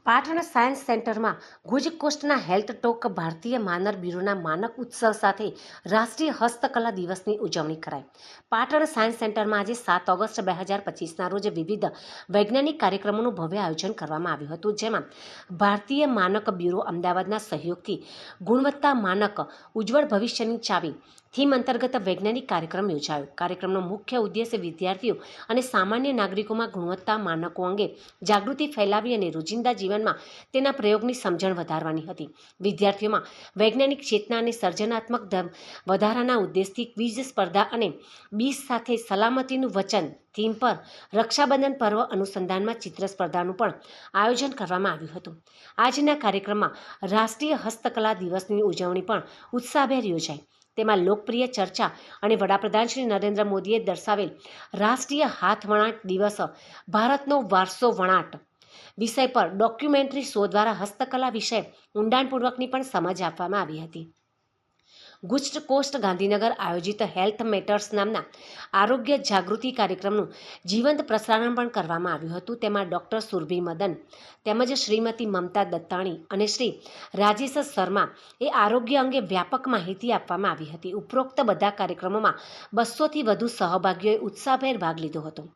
Patan science સેન્ટરમાં ગુજ કોસ્ટના health talk ભારતીય માનર બ્યુરોના માનક ઉત્સવ સાથે રાષ્ટ્રીય હસ્તકલા દિવસની ઉજવણી કરાઈ. પાટણ સાયન્સ સેન્ટરમાં આજે 7 ઓગસ્ટ 2025ના રોજ વિવિધ વૈજ્ઞાનિક કાર્યક્રમોનું ભવ્ય આયોજન કરવામાં આવ્યું હતું, જેમાં ભારતીય માનક બ્યુરો અમદાવાદના સહયોગથી ગુણવત્તા માનક ઉજ્જવળ ભવિષ્યની ચાવી થીમ અંતર્ગત વૈજ્ઞાનિક કાર્યક્રમ યોજાયો. કાર્યક્રમનો મુખ્ય ઉદ્દેશ્ય વિદ્યાર્થીઓ અને સામાન્ય નાગરિકોમાં ગુણવત્તા માનકો અંગે જાગૃતિ ફેલાવી અને રોજિંદા જીવનમાં તેના પ્રયોગની સમજણ વધારવાની હતી. વિદ્યાર્થીઓમાં વૈજ્ઞાનિક ચેતના અને સર્જનાત્મક વધારાના ઉદ્દેશથી ક્વિઝ સ્પર્ધા અને બીજ સાથે સલામતીનું વચન થીમ પર રક્ષાબંધન પર્વ અનુસંધાનમાં ચિત્ર સ્પર્ધાનું પણ આયોજન કરવામાં આવ્યું હતું. આજના કાર્યક્રમમાં રાષ્ટ્રીય હસ્તકલા દિવસની ઉજવણી પણ ઉત્સાહભેર યોજાઈ. તેમાં લોકપ્રિય ચર્ચા અને વડાપ્રધાન શ્રી નરેન્દ્ર મોદીએ દર્શાવેલ રાષ્ટ્રીય હાથ વણાટ દિવસ ભારતનો વારસો વણાટ વિષય પર ડોક્યુમેન્ટરી શો દ્વારા હસ્તકલા વિષય ઊંડાણપૂર્વકની પણ સમજ આપવામાં આવી હતી. ગુજ કોસ્ટ ગાંધીનગર આયોજિત હેલ્થ મેટર્સ નામના આરોગ્ય જાગૃતિ કાર્યક્રમનું જીવંત પ્રસારણ પણ કરવામાં આવ્યું હતું. તેમાં ડૉક્ટર સુરભી મદન તેમજ શ્રીમતી મમતા દત્તાણી અને શ્રી રાજેશ શર્મા એ આરોગ્ય અંગે વ્યાપક માહિતી આપવામાં આવી હતી. ઉપરોક્ત બધા કાર્યક્રમોમાં 200થી વધુ સહભાગીઓએ ઉત્સાહભેર ભાગ લીધો હતો.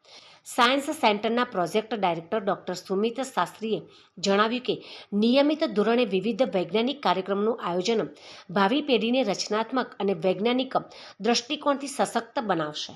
સાયન્સ સેન્ટરના પ્રોજેક્ટ ડાયરેક્ટર ડૉક્ટર સુમિત શાસ્ત્રીએ જણાવ્યું કે નિયમિત ધોરણે વિવિધ વૈજ્ઞાનિક કાર્યક્રમનું આયોજન ભાવિ પેઢીને રચનાત્મક અને વૈજ્ઞાનિક દ્રષ્ટિકોણથી સશક્ત બનાવશે.